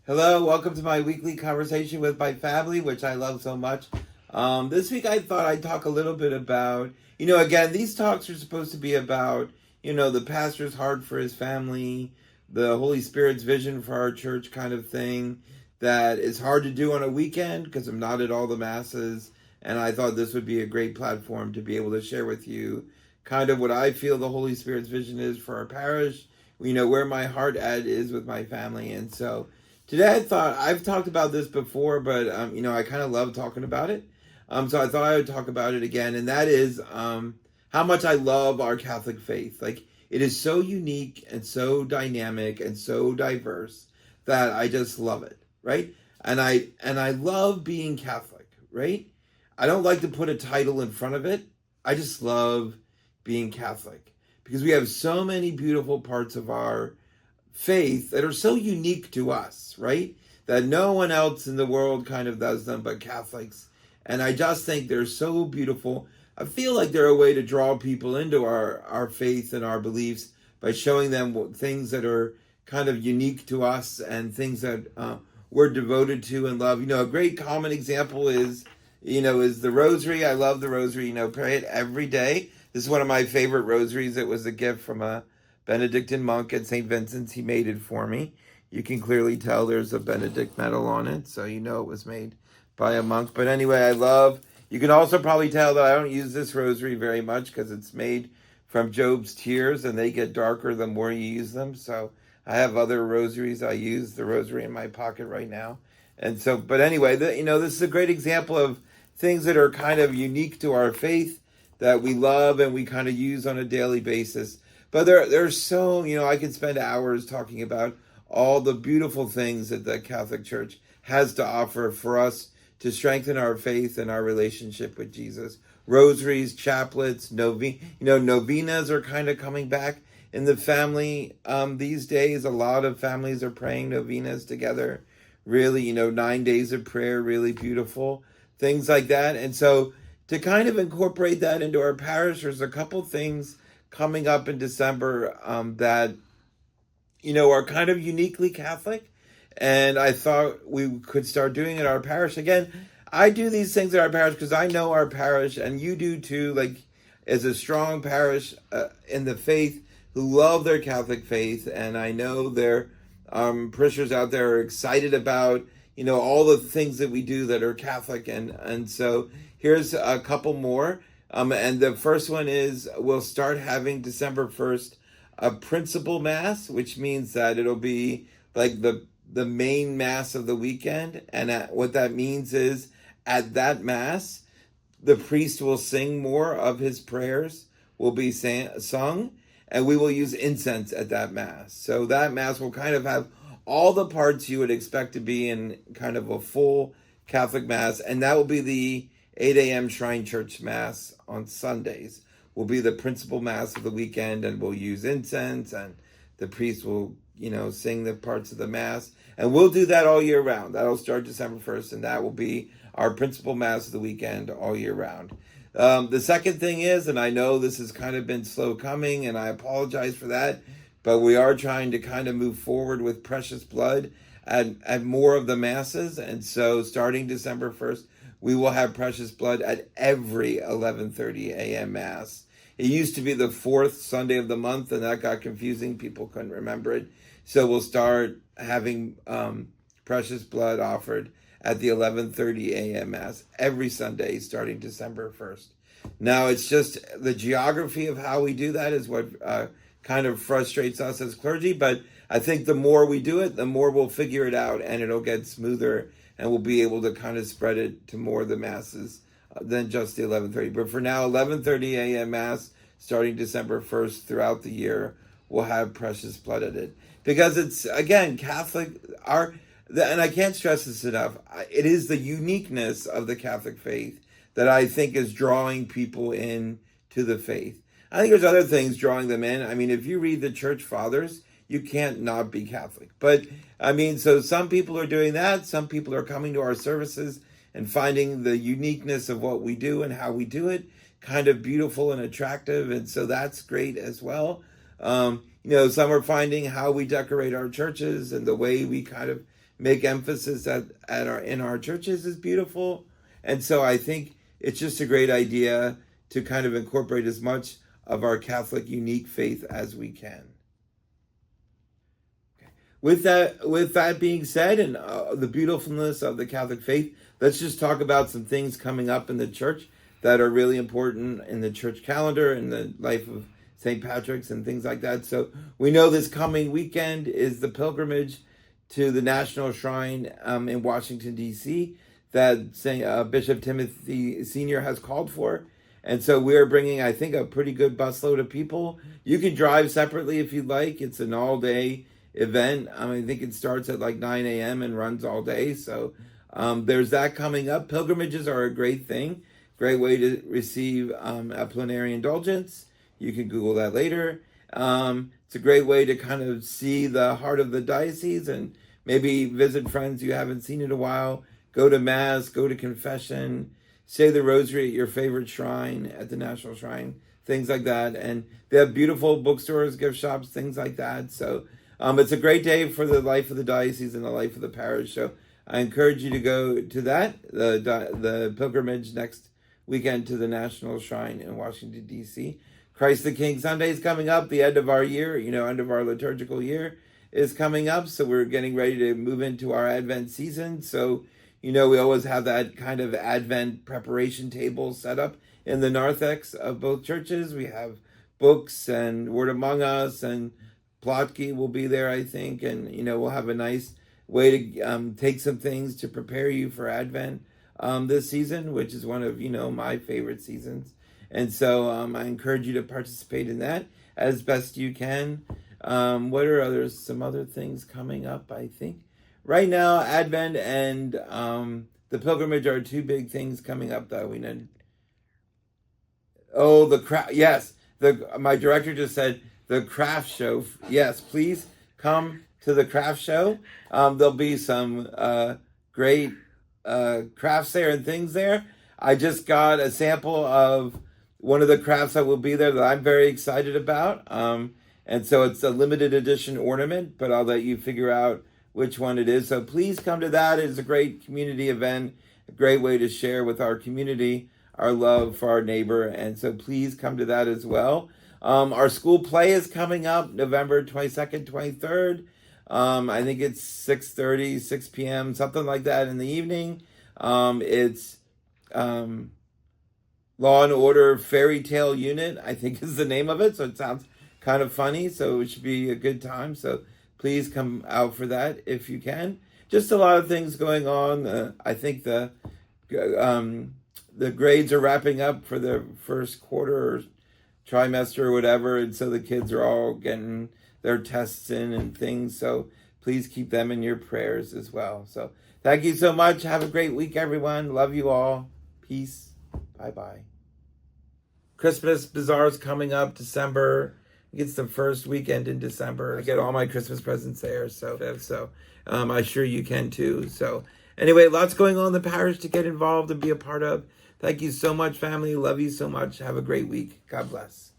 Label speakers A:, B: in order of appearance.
A: Hello, welcome to my weekly conversation with my family, which I love so much. This week I thought I'd talk a little bit about, again, these talks are supposed to be about, the pastor's heart for his family, the Holy Spirit's vision for our church kind of thing that is hard to do on a weekend because I'm not at all the masses. And I thought this would be a great platform to be able to share with you kind of what I feel the Holy Spirit's vision is for our parish, where my heart at is with my family. And so, today I thought I've talked about this before, but I kind of love talking about it. So I thought I would talk about it again, and that is how much I love our Catholic faith. Like it is so unique and so dynamic and so diverse that I just love it, right? And I love being Catholic, right? I don't like to put a title in front of it. I just love being Catholic because we have so many beautiful parts of our faith that are so unique to us, right? That no one else in the world kind of does them but Catholics. And I just think they're so beautiful. I feel like they're a way to draw people into our faith and our beliefs by showing them things that are kind of unique to us and things that we're devoted to and love. A great common example is the rosary. I love the rosary, pray it every day. This is one of my favorite rosaries. It was a gift from a Benedictine monk at St. Vincent's. He made it for me. You can clearly tell there's a Benedict medal on it, so you know it was made by a monk. But anyway, you can also probably tell that I don't use this rosary very much because it's made from Job's tears and they get darker the more you use them. So I have other rosaries. I use the rosary in my pocket right now. And so, but anyway, this is a great example of things that are kind of unique to our faith that we love and we kind of use on a daily basis. But there's so, I could spend hours talking about all the beautiful things that the Catholic Church has to offer for us to strengthen our faith and our relationship with Jesus. Rosaries, chaplets, novenas are kind of coming back in the family these days. A lot of families are praying novenas together. Really, 9 days of prayer, really beautiful. Things like that. And so to kind of incorporate that into our parish, there's a couple things coming up in December that, are kind of uniquely Catholic. And I thought we could start doing it at our parish. Again, I do these things at our parish because I know our parish, and you do too, like, as a strong parish in the faith who love their Catholic faith. And I know their parishioners out there are excited about, all the things that we do that are Catholic. And so here's a couple more. And the first one is we'll start having December 1st a principal mass, which means that it'll be like the main mass of the weekend. And what that means is at that mass, the priest will sing more of his prayers, will be sung, and we will use incense at that mass. So that mass will kind of have all the parts you would expect to be in kind of a full Catholic mass, and that will be the 8 a.m. Shrine Church Mass on Sundays. Will be the principal mass of the weekend, and we'll use incense, and the priest will, sing the parts of the mass. And we'll do that all year round. That'll start December 1st, and that will be our principal mass of the weekend all year round. The second thing is, and I know this has kind of been slow coming, and I apologize for that, but we are trying to kind of move forward with precious blood at more of the masses. And so starting December 1st, we will have precious blood at every 11:30 a.m. Mass. It used to be the fourth Sunday of the month, and that got confusing. People couldn't remember it. So we'll start having precious blood offered at the 11:30 a.m. Mass every Sunday starting December 1st. Now, it's just the geography of how we do that is what kind of frustrates us as clergy, but I think the more we do it, the more we'll figure it out, and it'll get smoother, and we'll be able to kind of spread it to more of the masses than just the 11:30. But for now, 11:30 a.m. Mass, starting December 1st throughout the year, will have precious blood in it. Because it's, again, Catholic, and I can't stress this enough, it is the uniqueness of the Catholic faith that I think is drawing people in to the faith. I think there's other things drawing them in. I mean, if you read the Church Fathers, you can't not be Catholic. But, I mean, so some people are doing that. Some people are coming to our services and finding the uniqueness of what we do and how we do it kind of beautiful and attractive. And so that's great as well. Some are finding how we decorate our churches and the way we kind of make emphasis in our churches is beautiful. And so I think it's just a great idea to kind of incorporate as much of our Catholic unique faith as we can. With that being said, and the beautifulness of the Catholic faith, let's just talk about some things coming up in the church that are really important in the church calendar, in the life of St. Patrick's and things like that. So we know this coming weekend is the pilgrimage to the National Shrine in Washington, D.C. that Bishop Timothy Sr. has called for. And so we're bringing, I think, a pretty good busload of people. You can drive separately if you'd like. It's an all-day event. I think it starts at like 9 a.m. and runs all day. So there's that coming up. Pilgrimages are a great thing. Great way to receive a plenary indulgence. You can Google that later. It's a great way to kind of see the heart of the diocese and maybe visit friends you haven't seen in a while. Go to Mass, go to confession, say the rosary at your favorite shrine, at the National Shrine, things like that. And they have beautiful bookstores, gift shops, things like that. So it's a great day for the life of the diocese and the life of the parish. So I encourage you to go to that, the pilgrimage next weekend to the National Shrine in Washington, D.C. Christ the King Sunday is coming up, the end of our year, end of our liturgical year is coming up. So we're getting ready to move into our Advent season. So, we always have that kind of Advent preparation table set up in the narthex of both churches. We have books and Word Among Us, and Plotky will be there, I think. And, we'll have a nice way to take some things to prepare you for Advent this season, which is one of, my favorite seasons. And so I encourage you to participate in that as best you can. What are some other things coming up, I think? Right now, Advent and the pilgrimage are two big things coming up that we know. Oh, the craft. Yes, my director just said the craft show. Yes, please come to the craft show. There'll be some great crafts there and things there. I just got a sample of one of the crafts that will be there that I'm very excited about. And so it's a limited edition ornament, but I'll let you figure out which one it is. So please come to that. It's a great community event, a great way to share with our community our love for our neighbor. And so please come to that as well. Our school play is coming up November 22nd, 23rd. I think it's 6:30, 6 p.m., something like that in the evening. It's Law and Order Fairy Tale Unit, I think is the name of it. So it sounds kind of funny. So it should be a good time. So please come out for that if you can. Just a lot of things going on. I think the grades are wrapping up for the first quarter or trimester or whatever. And so the kids are all getting their tests in and things. So please keep them in your prayers as well. So thank you so much. Have a great week, everyone. Love you all. Peace. Bye-bye. Christmas Bazaar is coming up December. It's the first weekend in December. I get all my Christmas presents there. So I'm sure you can too. So anyway, lots going on in the parish to get involved and be a part of. Thank you so much, family. Love you so much. Have a great week. God bless.